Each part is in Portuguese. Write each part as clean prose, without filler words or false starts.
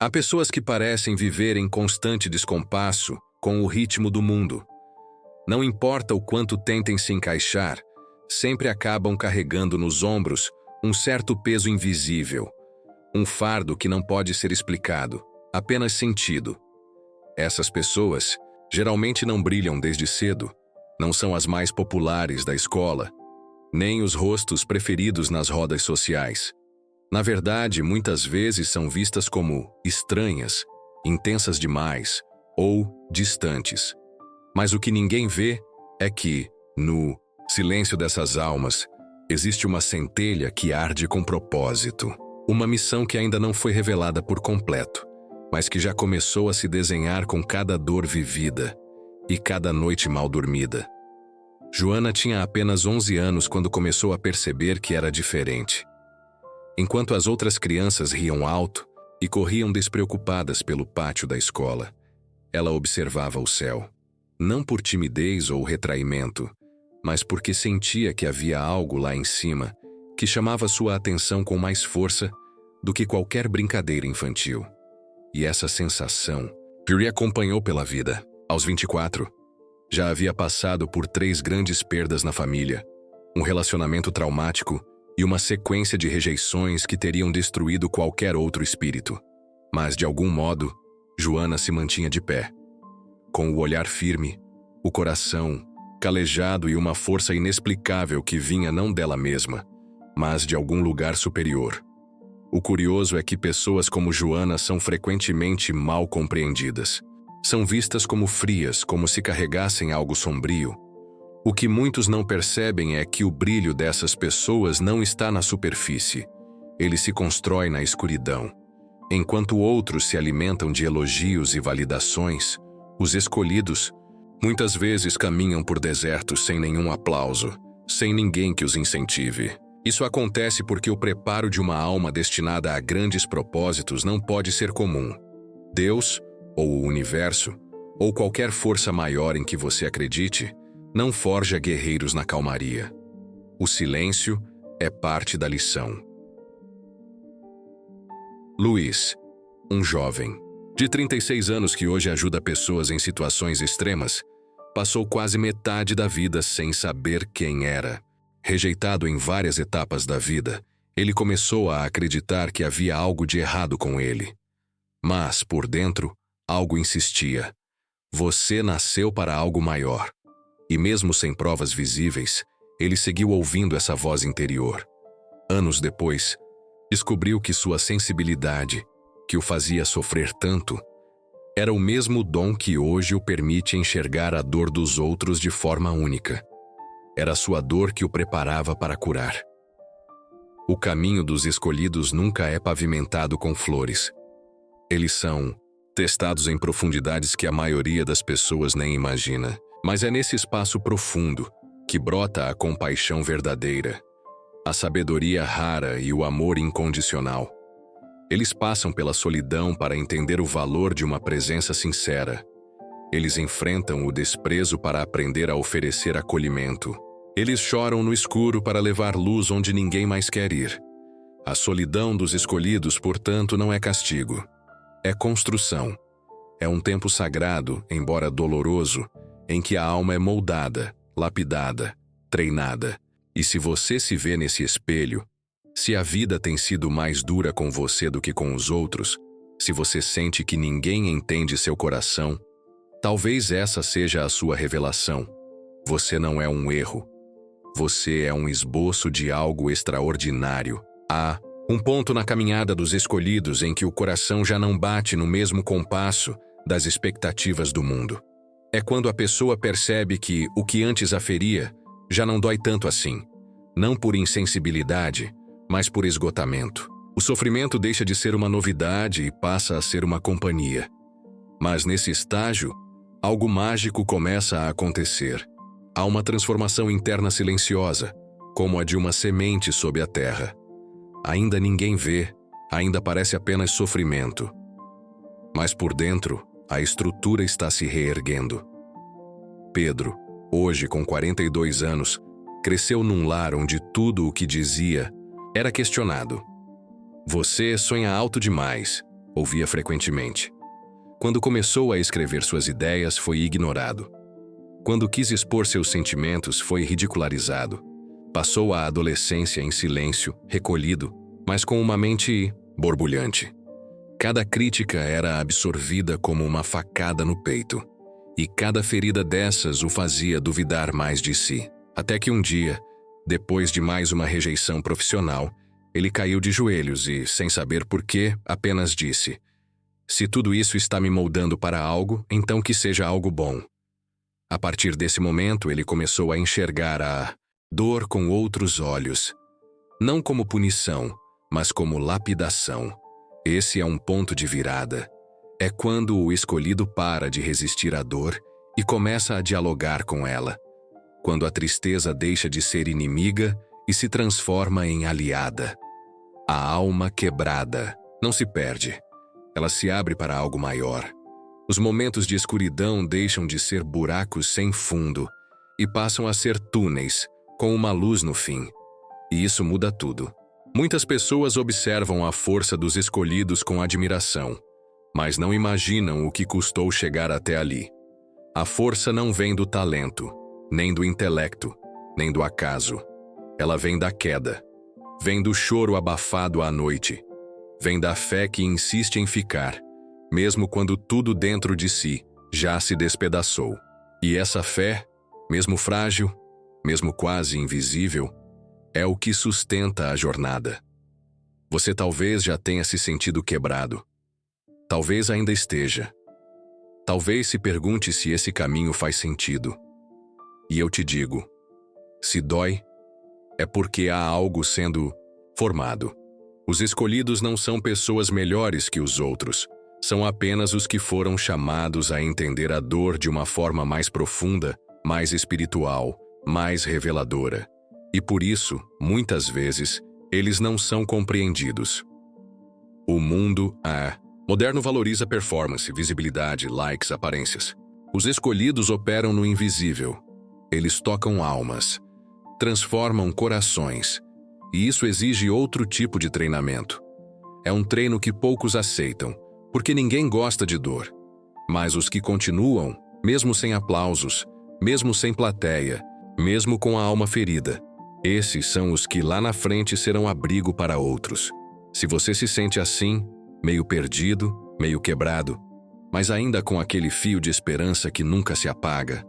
Há pessoas que parecem viver em constante descompasso com o ritmo do mundo. Não importa o quanto tentem se encaixar, sempre acabam carregando nos ombros um certo peso invisível, um fardo que não pode ser explicado, apenas sentido. Essas pessoas geralmente não brilham desde cedo, não são as mais populares da escola, nem os rostos preferidos nas rodas sociais. Na verdade, muitas vezes são vistas como estranhas, intensas demais ou distantes. Mas o que ninguém vê é que, no silêncio dessas almas, existe uma centelha que arde com propósito. Uma missão que ainda não foi revelada por completo, mas que já começou a se desenhar com cada dor vivida e cada noite mal dormida. Joana tinha apenas 11 anos quando começou a perceber que era diferente. Enquanto as outras crianças riam alto e corriam despreocupadas pelo pátio da escola, ela observava o céu. Não por timidez ou retraimento, mas porque sentia que havia algo lá em cima que chamava sua atenção com mais força do que qualquer brincadeira infantil. E essa sensação Perry acompanhou pela vida. Aos 24, já havia passado por 3 grandes perdas na família, um relacionamento traumático e uma sequência de rejeições que teriam destruído qualquer outro espírito. Mas, de algum modo, Joana se mantinha de pé. Com o olhar firme, o coração calejado e uma força inexplicável que vinha não dela mesma, mas de algum lugar superior. O curioso é que pessoas como Joana são frequentemente mal compreendidas. São vistas como frias, como se carregassem algo sombrio. O que muitos não percebem é que o brilho dessas pessoas não está na superfície. Ele se constrói na escuridão. Enquanto outros se alimentam de elogios e validações, os escolhidos muitas vezes caminham por desertos sem nenhum aplauso, sem ninguém que os incentive. Isso acontece porque o preparo de uma alma destinada a grandes propósitos não pode ser comum. Deus, ou o universo, ou qualquer força maior em que você acredite, não forja guerreiros na calmaria. O silêncio é parte da lição. Luiz, um jovem de 36 anos que hoje ajuda pessoas em situações extremas, passou quase metade da vida sem saber quem era. Rejeitado em várias etapas da vida, ele começou a acreditar que havia algo de errado com ele. Mas, por dentro, algo insistia. Você nasceu para algo maior. E mesmo sem provas visíveis, ele seguiu ouvindo essa voz interior. Anos depois, descobriu que sua sensibilidade, que o fazia sofrer tanto, era o mesmo dom que hoje o permite enxergar a dor dos outros de forma única. Era sua dor que o preparava para curar. O caminho dos escolhidos nunca é pavimentado com flores. Eles são testados em profundidades que a maioria das pessoas nem imagina. Mas é nesse espaço profundo que brota a compaixão verdadeira, a sabedoria rara e o amor incondicional. Eles passam pela solidão para entender o valor de uma presença sincera. Eles enfrentam o desprezo para aprender a oferecer acolhimento. Eles choram no escuro para levar luz onde ninguém mais quer ir. A solidão dos escolhidos, portanto, não é castigo. É construção. É um tempo sagrado, embora doloroso, em que a alma é moldada, lapidada, treinada. E se você se vê nesse espelho, se a vida tem sido mais dura com você do que com os outros, se você sente que ninguém entende seu coração, talvez essa seja a sua revelação. Você não é um erro. Você é um esboço de algo extraordinário. Há um ponto na caminhada dos escolhidos em que o coração já não bate no mesmo compasso das expectativas do mundo. É quando a pessoa percebe que o que antes a feria já não dói tanto assim, não por insensibilidade, mas por esgotamento. O sofrimento deixa de ser uma novidade e passa a ser uma companhia. Mas nesse estágio, algo mágico começa a acontecer. Há uma transformação interna silenciosa, como a de uma semente sob a terra. Ainda ninguém vê, ainda parece apenas sofrimento. Mas por dentro, a estrutura está se reerguendo. Pedro, hoje com 42 anos, cresceu num lar onde tudo o que dizia era questionado. Você sonha alto demais. ouvia frequentemente. Quando começou a escrever suas ideias, foi ignorado. Quando quis expor seus sentimentos, foi ridicularizado. Passou a adolescência em silêncio, recolhido, mas com uma mente borbulhante. Cada crítica era absorvida como uma facada no peito, e cada ferida dessas o fazia duvidar mais de si. Até que um dia, depois de mais uma rejeição profissional, ele caiu de joelhos e, sem saber porquê, apenas disse: "Se tudo isso está me moldando para algo, então que seja algo bom." A partir desse momento, ele começou a enxergar a dor com outros olhos. Não como punição, mas como lapidação. Esse é um ponto de virada. É quando o escolhido para de resistir à dor e começa a dialogar com ela. Quando a tristeza deixa de ser inimiga e se transforma em aliada. A alma quebrada não se perde. Ela se abre para algo maior. Os momentos de escuridão deixam de ser buracos sem fundo e passam a ser túneis, com uma luz no fim. E isso muda tudo. Muitas pessoas observam a força dos escolhidos com admiração, mas não imaginam o que custou chegar até ali. A força não vem do talento, nem do intelecto, nem do acaso. Ela vem da queda. Vem do choro abafado à noite. Vem da fé que insiste em ficar, mesmo quando tudo dentro de si já se despedaçou. E essa fé, mesmo frágil, mesmo quase invisível, é o que sustenta a jornada. Você talvez já tenha se sentido quebrado. Talvez ainda esteja. Talvez se pergunte se esse caminho faz sentido. E eu te digo, se dói, é porque há algo sendo formado. Os escolhidos não são pessoas melhores que os outros. São apenas os que foram chamados a entender a dor de uma forma mais profunda, mais espiritual, mais reveladora. E por isso, muitas vezes, eles não são compreendidos. O mundo moderno valoriza performance, visibilidade, likes, aparências. Os escolhidos operam no invisível. Eles tocam almas, transformam corações. E isso exige outro tipo de treinamento. É um treino que poucos aceitam, porque ninguém gosta de dor. Mas os que continuam, mesmo sem aplausos, mesmo sem plateia, mesmo com a alma ferida, esses são os que lá na frente serão abrigo para outros. Se você se sente assim, meio perdido, meio quebrado, mas ainda com aquele fio de esperança que nunca se apaga,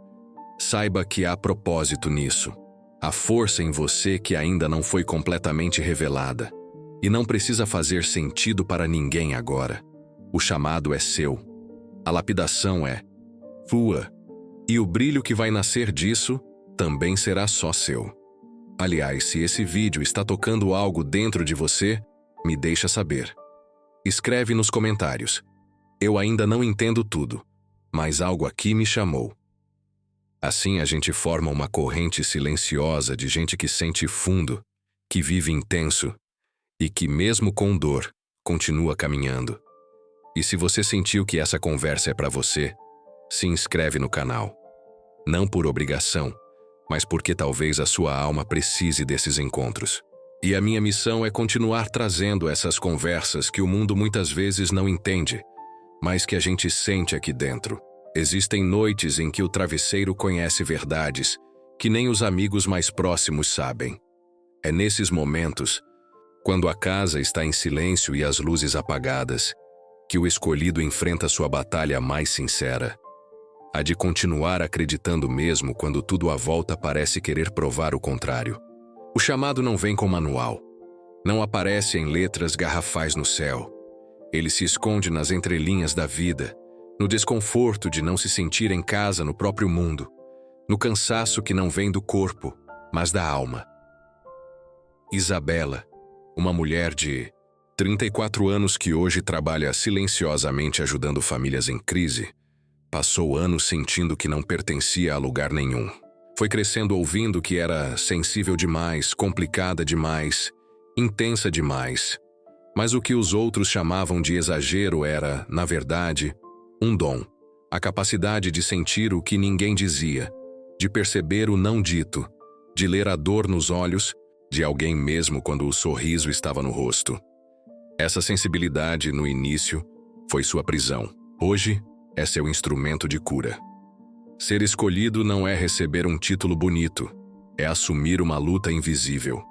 saiba que há propósito nisso. Há força em você que ainda não foi completamente revelada. E não precisa fazer sentido para ninguém agora. O chamado é seu. A lapidação é sua. E o brilho que vai nascer disso também será só seu. Aliás, se esse vídeo está tocando algo dentro de você, me deixa saber. Escreve nos comentários. Eu ainda não entendo tudo, mas algo aqui me chamou. Assim a gente forma uma corrente silenciosa de gente que sente fundo, que vive intenso e que, mesmo com dor, continua caminhando. E se você sentiu que essa conversa é para você, se inscreve no canal. Não por obrigação, mas porque talvez a sua alma precise desses encontros. E a minha missão é continuar trazendo essas conversas que o mundo muitas vezes não entende, mas que a gente sente aqui dentro. Existem noites em que o travesseiro conhece verdades que nem os amigos mais próximos sabem. É nesses momentos, quando a casa está em silêncio e as luzes apagadas, que o escolhido enfrenta sua batalha mais sincera. A de continuar acreditando mesmo quando tudo à volta parece querer provar o contrário. O chamado não vem com manual. Não aparece em letras garrafais no céu. Ele se esconde nas entrelinhas da vida, no desconforto de não se sentir em casa no próprio mundo, no cansaço que não vem do corpo, mas da alma. Isabela, uma mulher de 34 anos que hoje trabalha silenciosamente ajudando famílias em crise, passou anos sentindo que não pertencia a lugar nenhum. Foi crescendo ouvindo que era sensível demais, complicada demais, intensa demais. Mas o que os outros chamavam de exagero era, na verdade, um dom. A capacidade de sentir o que ninguém dizia, de perceber o não dito, de ler a dor nos olhos de alguém mesmo quando o sorriso estava no rosto. Essa sensibilidade, no início, Foi sua prisão. Hoje, é seu instrumento de cura. Ser escolhido não é receber um título bonito, é assumir uma luta invisível.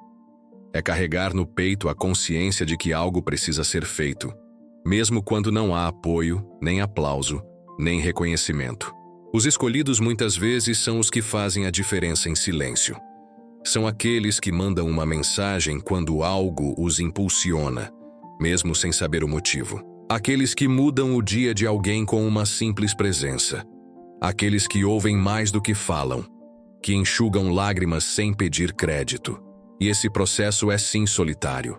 É carregar no peito a consciência de que algo precisa ser feito, mesmo quando não há apoio, nem aplauso, nem reconhecimento. Os escolhidos muitas vezes são os que fazem a diferença em silêncio. São aqueles que mandam uma mensagem quando algo os impulsiona, mesmo sem saber o motivo. Aqueles que mudam o dia de alguém com uma simples presença. Aqueles que ouvem mais do que falam, que enxugam lágrimas sem pedir crédito. E esse processo é sim solitário,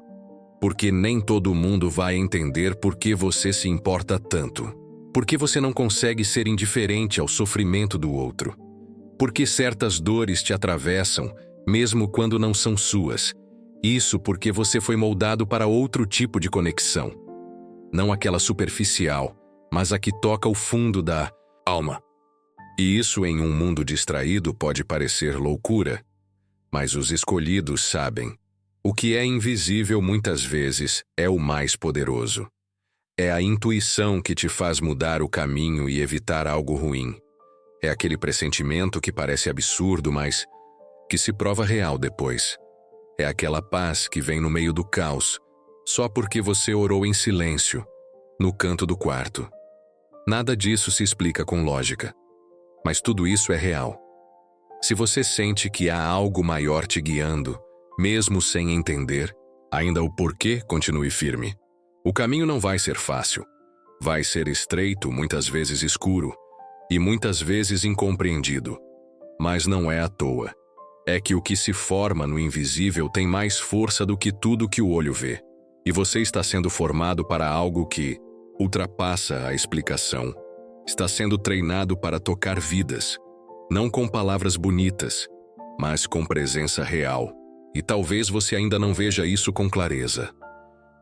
porque nem todo mundo vai entender por que você se importa tanto. Por que você não consegue ser indiferente ao sofrimento do outro? Por que certas dores te atravessam, mesmo quando não são suas? Isso porque você foi moldado para outro tipo de conexão. Não aquela superficial, mas a que toca o fundo da alma. E isso em um mundo distraído pode parecer loucura, mas os escolhidos sabem. O que é invisível muitas vezes é o mais poderoso. É a intuição que te faz mudar o caminho e evitar algo ruim. É aquele pressentimento que parece absurdo, mas que se prova real depois. É aquela paz que vem no meio do caos, só porque você orou em silêncio, no canto do quarto. Nada disso se explica com lógica, mas tudo isso é real. Se você sente que há algo maior te guiando, mesmo sem entender, ainda o porquê, continue firme. O caminho não vai ser fácil. Vai ser estreito, muitas vezes escuro, e muitas vezes incompreendido. Mas não é à toa. É que o que se forma no invisível tem mais força do que tudo que o olho vê. E você está sendo formado para algo que ultrapassa a explicação. Está sendo treinado para tocar vidas, não com palavras bonitas, mas com presença real. E talvez você ainda não veja isso com clareza.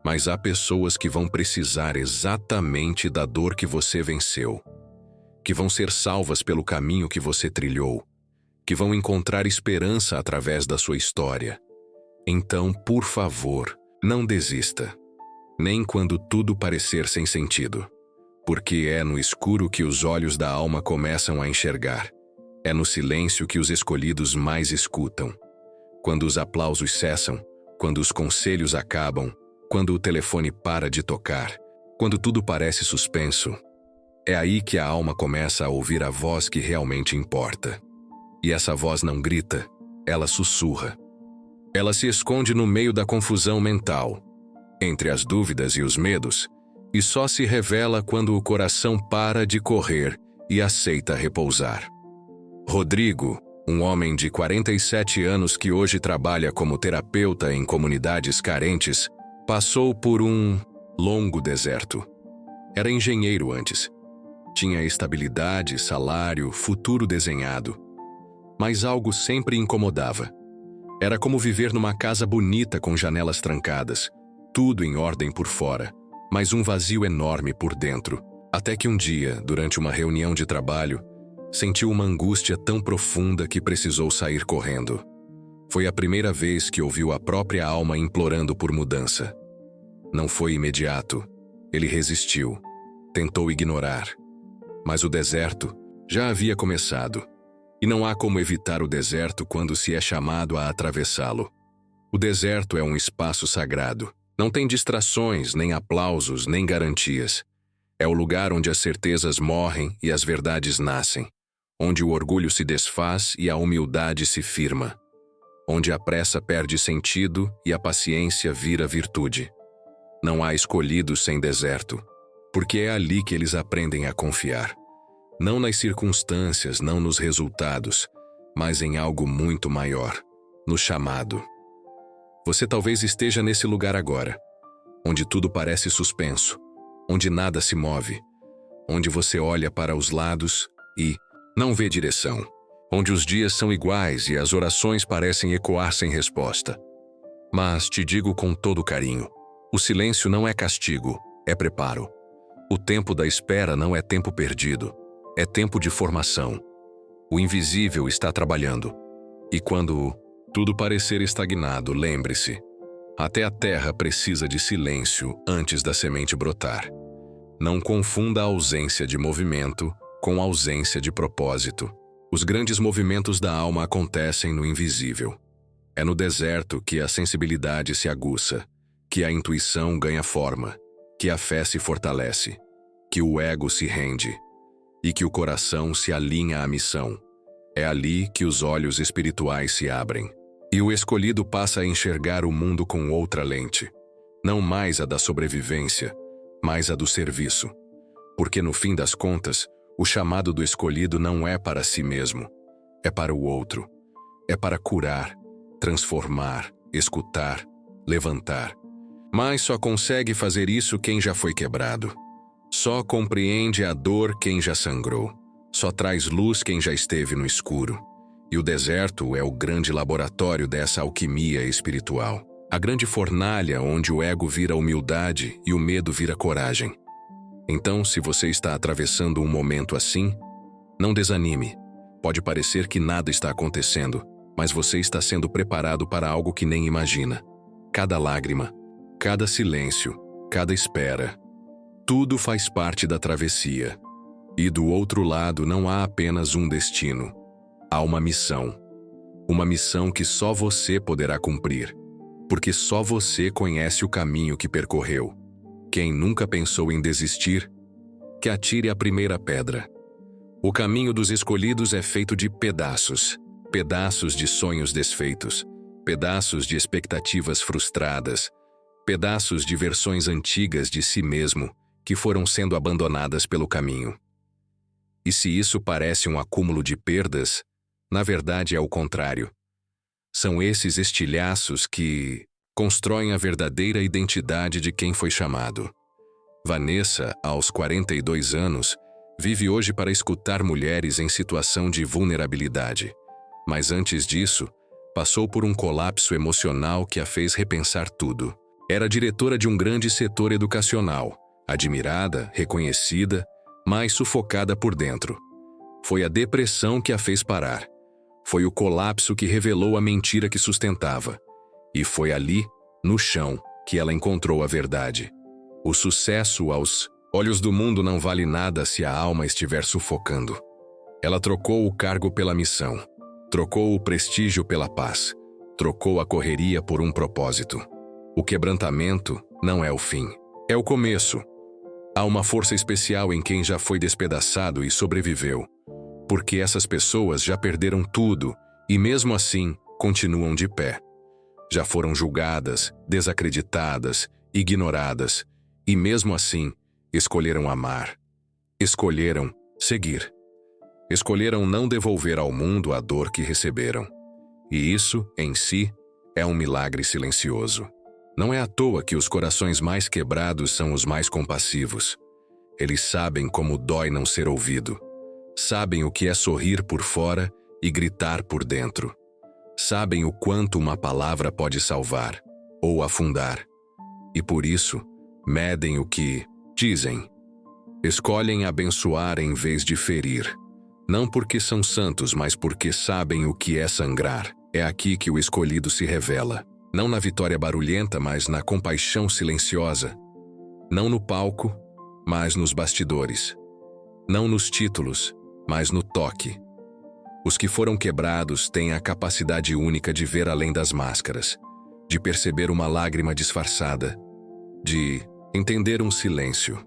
Mas há pessoas que vão precisar exatamente da dor que você venceu, que vão ser salvas pelo caminho que você trilhou, que vão encontrar esperança através da sua história. Então, por favor, não desista, nem quando tudo parecer sem sentido, porque é no escuro que os olhos da alma começam a enxergar. É no silêncio que os escolhidos mais escutam. Quando os aplausos cessam, quando os conselhos acabam, quando o telefone para de tocar, quando tudo parece suspenso, é aí que a alma começa a ouvir a voz que realmente importa. E essa voz não grita, ela sussurra. Ela se esconde no meio da confusão mental, entre as dúvidas e os medos, e só se revela quando o coração para de correr e aceita repousar. Rodrigo, um homem de 47 anos que hoje trabalha como terapeuta em comunidades carentes, passou por um longo deserto. Era engenheiro antes. Tinha estabilidade, salário, futuro desenhado. Mas algo sempre incomodava. Era como viver numa casa bonita com janelas trancadas, tudo em ordem por fora, mas um vazio enorme por dentro. Até que um dia, durante uma reunião de trabalho, sentiu uma angústia tão profunda que precisou sair correndo. Foi a primeira vez que ouviu a própria alma implorando por mudança. Não foi imediato. Ele resistiu. Tentou ignorar. Mas o deserto já havia começado. E não há como evitar o deserto quando se é chamado a atravessá-lo. O deserto é um espaço sagrado. Não tem distrações, nem aplausos, nem garantias. É o lugar onde as certezas morrem e as verdades nascem. Onde o orgulho se desfaz e a humildade se firma. Onde a pressa perde sentido e a paciência vira virtude. Não há escolhidos sem deserto, porque é ali que eles aprendem a confiar. Não nas circunstâncias, não nos resultados, mas em algo muito maior, no chamado. Você talvez esteja nesse lugar agora, onde tudo parece suspenso, onde nada se move, onde você olha para os lados e não vê direção, onde os dias são iguais e as orações parecem ecoar sem resposta. Mas te digo com todo carinho, o silêncio não é castigo, é preparo. O tempo da espera não é tempo perdido, é tempo de formação. O invisível está trabalhando. E quando tudo parecer estagnado, lembre-se, até a terra precisa de silêncio antes da semente brotar. Não confunda a ausência de movimento com a ausência de propósito. Os grandes movimentos da alma acontecem no invisível. É no deserto que a sensibilidade se aguça, que a intuição ganha forma, que a fé se fortalece, que o ego se rende e que o coração se alinha à missão. É ali que os olhos espirituais se abrem e o escolhido passa a enxergar o mundo com outra lente, não mais a da sobrevivência, mas a do serviço. Porque no fim das contas, o chamado do escolhido não é para si mesmo, é para o outro, é para curar, transformar, escutar, levantar. Mas só consegue fazer isso quem já foi quebrado. Só compreende a dor quem já sangrou. Só traz luz quem já esteve no escuro. E o deserto é o grande laboratório dessa alquimia espiritual. A grande fornalha onde o ego vira humildade e o medo vira coragem. Então, se você está atravessando um momento assim, não desanime. Pode parecer que nada está acontecendo, mas você está sendo preparado para algo que nem imagina. Cada lágrima, cada silêncio, cada espera, tudo faz parte da travessia. E do outro lado não há apenas um destino. Há uma missão. Uma missão que só você poderá cumprir, porque só você conhece o caminho que percorreu. Quem nunca pensou em desistir, que atire a primeira pedra. O caminho dos escolhidos é feito de pedaços. Pedaços de sonhos desfeitos, pedaços de expectativas frustradas, pedaços de versões antigas de si mesmo que foram sendo abandonadas pelo caminho. E se isso parece um acúmulo de perdas, na verdade é o contrário. São esses estilhaços que constroem a verdadeira identidade de quem foi chamado. Vanessa, aos 42 anos, vive hoje para escutar mulheres em situação de vulnerabilidade. Mas antes disso, passou por um colapso emocional que a fez repensar tudo. Era diretora de um grande setor educacional, admirada, reconhecida, mas sufocada por dentro. Foi a depressão que a fez parar. Foi o colapso que revelou a mentira que sustentava. E foi ali, no chão, que ela encontrou a verdade. O sucesso aos olhos do mundo não vale nada se a alma estiver sufocando. Ela trocou o cargo pela missão. Trocou o prestígio pela paz. Trocou a correria por um propósito. O quebrantamento não é o fim. É o começo. Há uma força especial em quem já foi despedaçado e sobreviveu. Porque essas pessoas já perderam tudo e, mesmo assim, continuam de pé. Já foram julgadas, desacreditadas, ignoradas e, mesmo assim, escolheram amar. Escolheram seguir. Escolheram não devolver ao mundo a dor que receberam. E isso, em si, é um milagre silencioso. Não é à toa que os corações mais quebrados são os mais compassivos. Eles sabem como dói não ser ouvido. Sabem o que é sorrir por fora e gritar por dentro. Sabem o quanto uma palavra pode salvar ou afundar. E por isso, medem o que dizem. Escolhem abençoar em vez de ferir. Não porque são santos, mas porque sabem o que é sangrar. É aqui que o escolhido se revela. Não na vitória barulhenta, mas na compaixão silenciosa. Não no palco, mas nos bastidores. Não nos títulos, mas no toque. Os que foram quebrados têm a capacidade única de ver além das máscaras, de perceber uma lágrima disfarçada, de entender um silêncio,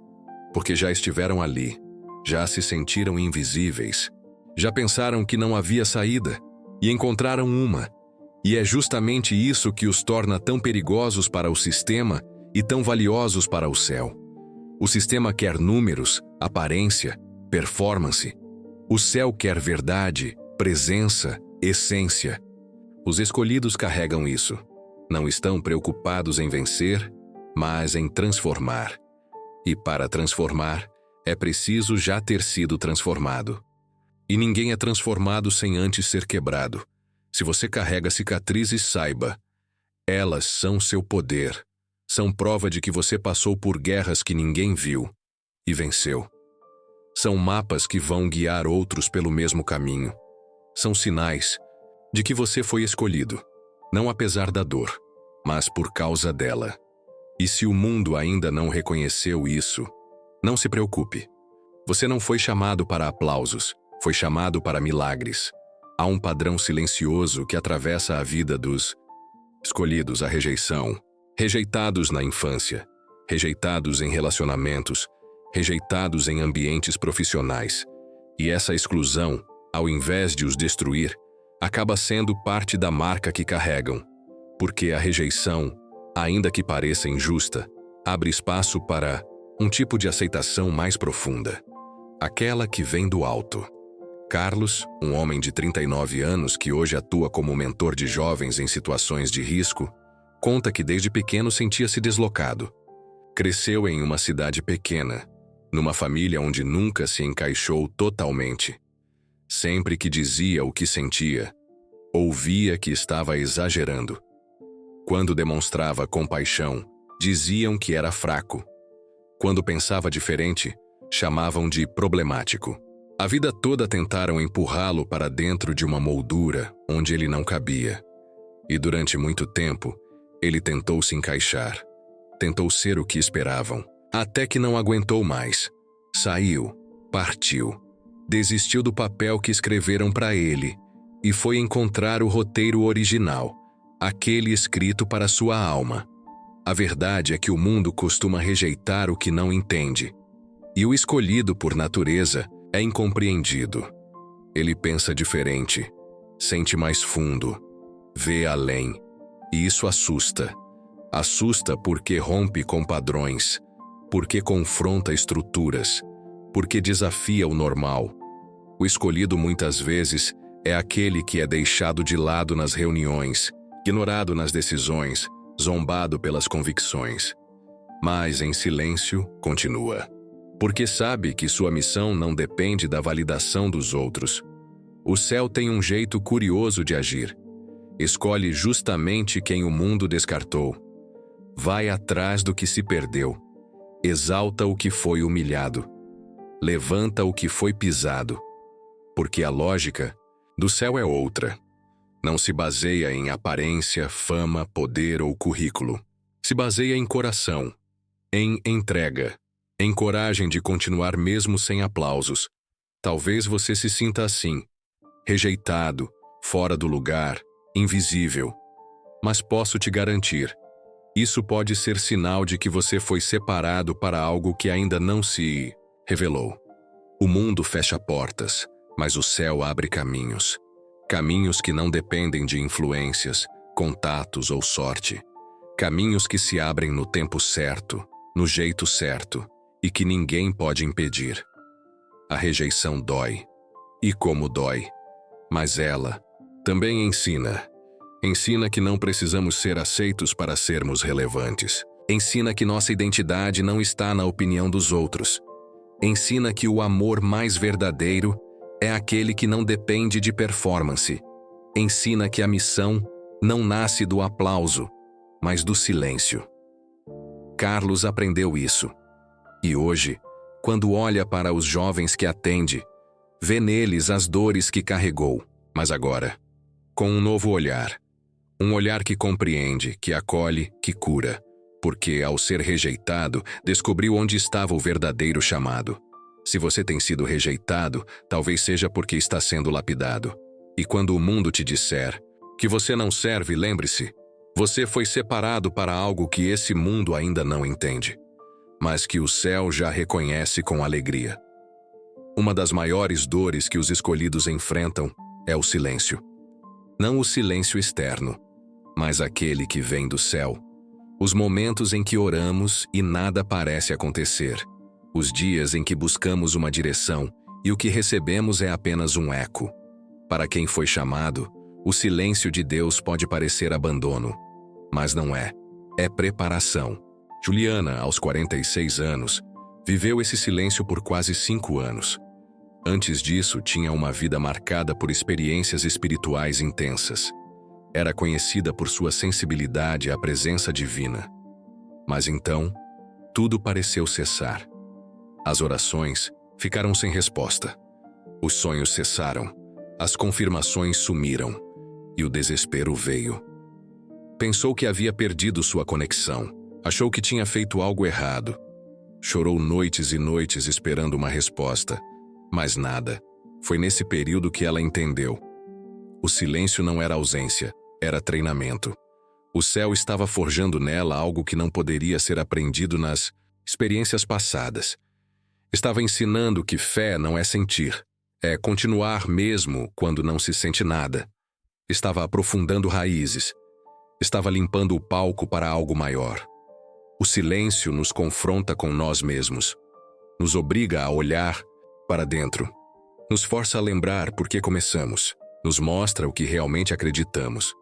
porque já estiveram ali. Já se sentiram invisíveis. Já pensaram que não havia saída e encontraram uma. E é justamente isso que os torna tão perigosos para o sistema e tão valiosos para o céu. O sistema quer números, aparência, performance. O céu quer verdade, presença, essência. Os escolhidos carregam isso. Não estão preocupados em vencer, mas em transformar. E para transformar, é preciso já ter sido transformado. E ninguém é transformado sem antes ser quebrado. Se você carrega cicatrizes, saiba. Elas são seu poder. São prova de que você passou por guerras que ninguém viu e venceu. São mapas que vão guiar outros pelo mesmo caminho. São sinais de que você foi escolhido, não apesar da dor, mas por causa dela. E se o mundo ainda não reconheceu isso, Não se preocupe. Você não foi chamado para aplausos, foi chamado para milagres. Há um padrão silencioso que atravessa a vida dos escolhidos à rejeição, rejeitados na infância, rejeitados em relacionamentos, rejeitados em ambientes profissionais. E essa exclusão, ao invés de os destruir, acaba sendo parte da marca que carregam. Porque a rejeição, ainda que pareça injusta, abre espaço para um tipo de aceitação mais profunda. Aquela que vem do alto. Carlos, um homem de 39 anos que hoje atua como mentor de jovens em situações de risco, conta que desde pequeno sentia-se deslocado. Cresceu em uma cidade pequena, numa família onde nunca se encaixou totalmente. Sempre que dizia o que sentia, ouvia que estava exagerando. Quando demonstrava compaixão, diziam que era fraco. Quando pensava diferente, chamavam de problemático. A vida toda tentaram empurrá-lo para dentro de uma moldura onde ele não cabia. E durante muito tempo, ele tentou se encaixar. Tentou ser o que esperavam, até que não aguentou mais. Saiu, partiu, desistiu do papel que escreveram para ele e foi encontrar o roteiro original, aquele escrito para sua alma. A verdade é que o mundo costuma rejeitar o que não entende. E o escolhido por natureza é incompreendido. Ele pensa diferente, sente mais fundo, vê além. E isso assusta. Assusta porque rompe com padrões, porque confronta estruturas, porque desafia o normal. O escolhido muitas vezes é aquele que é deixado de lado nas reuniões, ignorado nas decisões, zombado pelas convicções. Mas em silêncio continua. Porque sabe que sua missão não depende da validação dos outros. O céu tem um jeito curioso de agir. Escolhe justamente quem o mundo descartou. Vai atrás do que se perdeu. Exalta o que foi humilhado. Levanta o que foi pisado. Porque a lógica do céu é outra. Não se baseia em aparência, fama, poder ou currículo. Se baseia em coração, em entrega, em coragem de continuar mesmo sem aplausos. Talvez você se sinta assim, rejeitado, fora do lugar, invisível. Mas posso te garantir, isso pode ser sinal de que você foi separado para algo que ainda não se revelou. O mundo fecha portas, mas o céu abre caminhos. Caminhos que não dependem de influências, contatos ou sorte. Caminhos que se abrem no tempo certo, no jeito certo, e que ninguém pode impedir. A rejeição dói. E como dói. Mas ela também ensina. Ensina que não precisamos ser aceitos para sermos relevantes. Ensina que nossa identidade não está na opinião dos outros. Ensina que o amor mais verdadeiro é aquele que não depende de performance. Ensina que a missão não nasce do aplauso, mas do silêncio. Carlos aprendeu isso. E hoje, quando olha para os jovens que atende, vê neles as dores que carregou, mas agora, com um novo olhar. Um olhar que compreende, que acolhe, que cura. Porque, ao ser rejeitado, descobriu onde estava o verdadeiro chamado. Se você tem sido rejeitado, talvez seja porque está sendo lapidado. E quando o mundo te disser que você não serve, lembre-se, você foi separado para algo que esse mundo ainda não entende, mas que o céu já reconhece com alegria. Uma das maiores dores que os escolhidos enfrentam é o silêncio. Não o silêncio externo, mas aquele que vem do céu. Os momentos em que oramos e nada parece acontecer. Os dias em que buscamos uma direção e o que recebemos é apenas um eco. Para quem foi chamado, o silêncio de Deus pode parecer abandono, mas não é. É preparação. Juliana, aos 46 anos, viveu esse silêncio por quase 5 anos. Antes disso, tinha uma vida marcada por experiências espirituais intensas. Era conhecida por sua sensibilidade à presença divina. Mas então, tudo pareceu cessar. As orações ficaram sem resposta. Os sonhos cessaram. As confirmações sumiram. E o desespero veio. Pensou que havia perdido sua conexão. Achou que tinha feito algo errado. chorou noites e noites esperando uma resposta, mas nada. Foi nesse período que ela entendeu. O silêncio não era ausência, era treinamento. O céu estava forjando nela algo que não poderia ser aprendido nas experiências passadas. Estava ensinando que fé não é sentir, é continuar mesmo quando não se sente nada. Estava aprofundando raízes. Estava limpando o palco para algo maior. O silêncio nos confronta com nós mesmos. Nos obriga a olhar para dentro. Nos força a lembrar por que começamos. Nos mostra o que realmente acreditamos.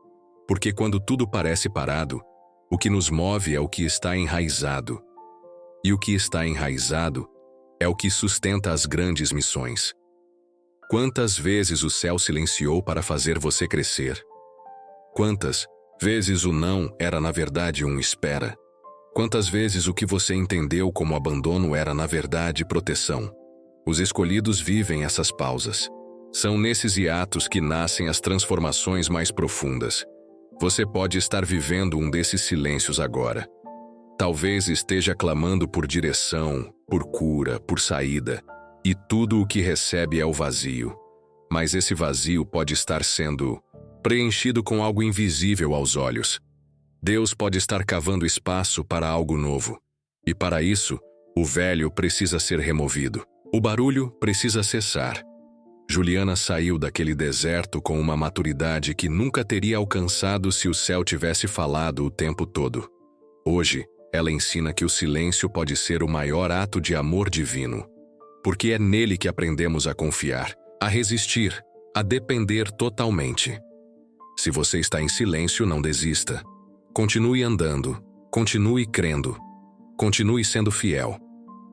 Porque quando tudo parece parado, o que nos move é o que está enraizado. E o que está enraizado é o que sustenta as grandes missões. Quantas vezes o céu silenciou para fazer você crescer? Quantas vezes o não era na verdade um espera? Quantas vezes o que você entendeu como abandono era na verdade proteção? Os escolhidos vivem essas pausas. São nesses hiatos que nascem as transformações mais profundas. Você pode estar vivendo um desses silêncios agora. Talvez esteja clamando por direção, por cura, por saída, e tudo o que recebe é o vazio. Mas esse vazio pode estar sendo preenchido com algo invisível aos olhos. Deus pode estar cavando espaço para algo novo. E para isso, o velho precisa ser removido. O barulho precisa cessar. Juliana saiu daquele deserto com uma maturidade que nunca teria alcançado se o céu tivesse falado o tempo todo. Hoje, ela ensina que o silêncio pode ser o maior ato de amor divino. Porque é nele que aprendemos a confiar, a resistir, a depender totalmente. Se você está em silêncio, não desista. Continue andando, continue crendo, continue sendo fiel.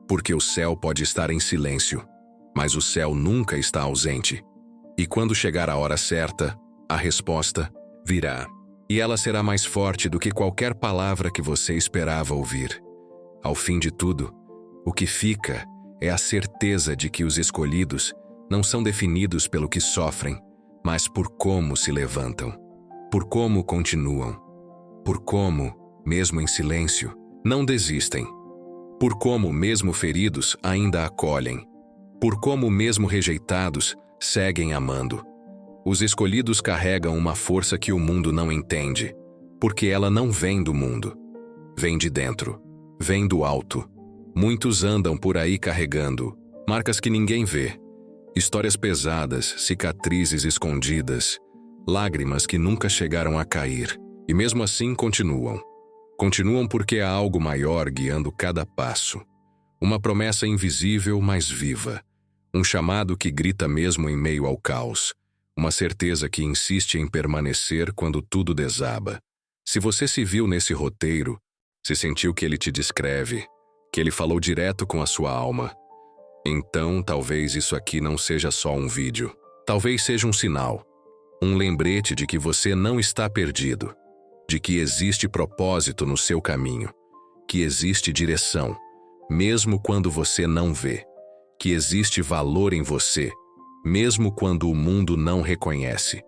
Porque o céu pode estar em silêncio, mas o céu nunca está ausente. E quando chegar a hora certa, a resposta virá. E ela será mais forte do que qualquer palavra que você esperava ouvir. Ao fim de tudo, o que fica é a certeza de que os escolhidos não são definidos pelo que sofrem, mas por como se levantam, por como continuam, por como, mesmo em silêncio, não desistem, por como, mesmo feridos, ainda acolhem, por como, mesmo rejeitados, seguem amando. Os escolhidos carregam uma força que o mundo não entende, porque ela não vem do mundo. Vem de dentro, vem do alto. Muitos andam por aí carregando marcas que ninguém vê, histórias pesadas, cicatrizes escondidas, lágrimas que nunca chegaram a cair, e mesmo assim continuam. Continuam porque há algo maior guiando cada passo. Uma promessa invisível, mas viva. Um chamado que grita mesmo em meio ao caos. Uma certeza que insiste em permanecer quando tudo desaba. Se você se viu nesse roteiro, se sentiu que ele te descreve, que ele falou direto com a sua alma, então talvez isso aqui não seja só um vídeo. Talvez seja um sinal, um lembrete de que você não está perdido, de que existe propósito no seu caminho, que existe direção, mesmo quando você não vê, que existe valor em você, mesmo quando o mundo não reconhece.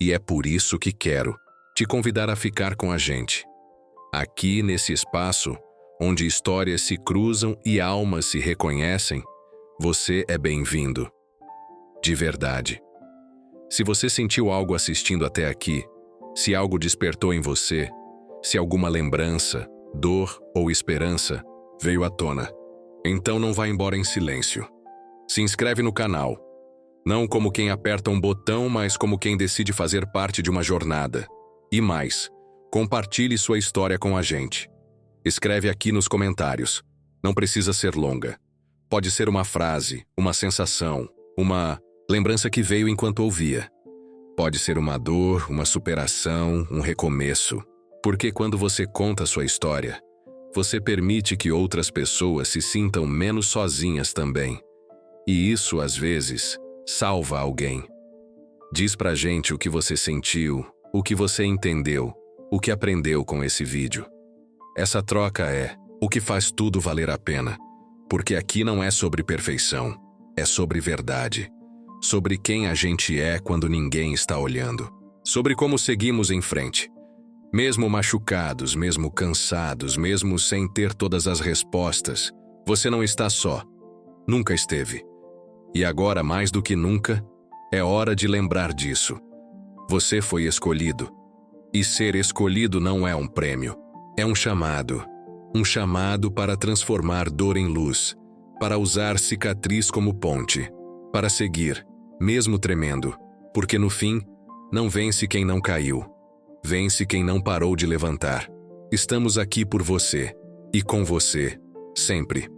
E é por isso que quero te convidar a ficar com a gente. Aqui nesse espaço, onde histórias se cruzam e almas se reconhecem, você é bem-vindo. De verdade. Se você sentiu algo assistindo até aqui, se algo despertou em você, se alguma lembrança, dor ou esperança veio à tona, então não vá embora em silêncio. Se inscreve no canal. Não como quem aperta um botão, mas como quem decide fazer parte de uma jornada. E mais, compartilhe sua história com a gente. Escreve aqui nos comentários. Não precisa ser longa. Pode ser uma frase, uma sensação, uma lembrança que veio enquanto ouvia. Pode ser uma dor, uma superação, um recomeço. Porque quando você conta sua história, você permite que outras pessoas se sintam menos sozinhas também. E isso, às vezes, salva alguém. Diz pra gente o que você sentiu, o que você entendeu, o que aprendeu com esse vídeo. Essa troca é o que faz tudo valer a pena, porque aqui não é sobre perfeição, é sobre verdade, sobre quem a gente é quando ninguém está olhando, sobre como seguimos em frente, mesmo machucados, mesmo cansados, mesmo sem ter todas as respostas, Você não está só. Nunca esteve. E agora, mais do que nunca, é hora de lembrar disso. Você foi escolhido. E ser escolhido não é um prêmio. É um chamado. Um chamado para transformar dor em luz, para usar cicatriz como ponte, para seguir, mesmo tremendo, porque no fim, não vence quem não caiu. Vence quem não parou de levantar. Estamos aqui por você. E com você, sempre.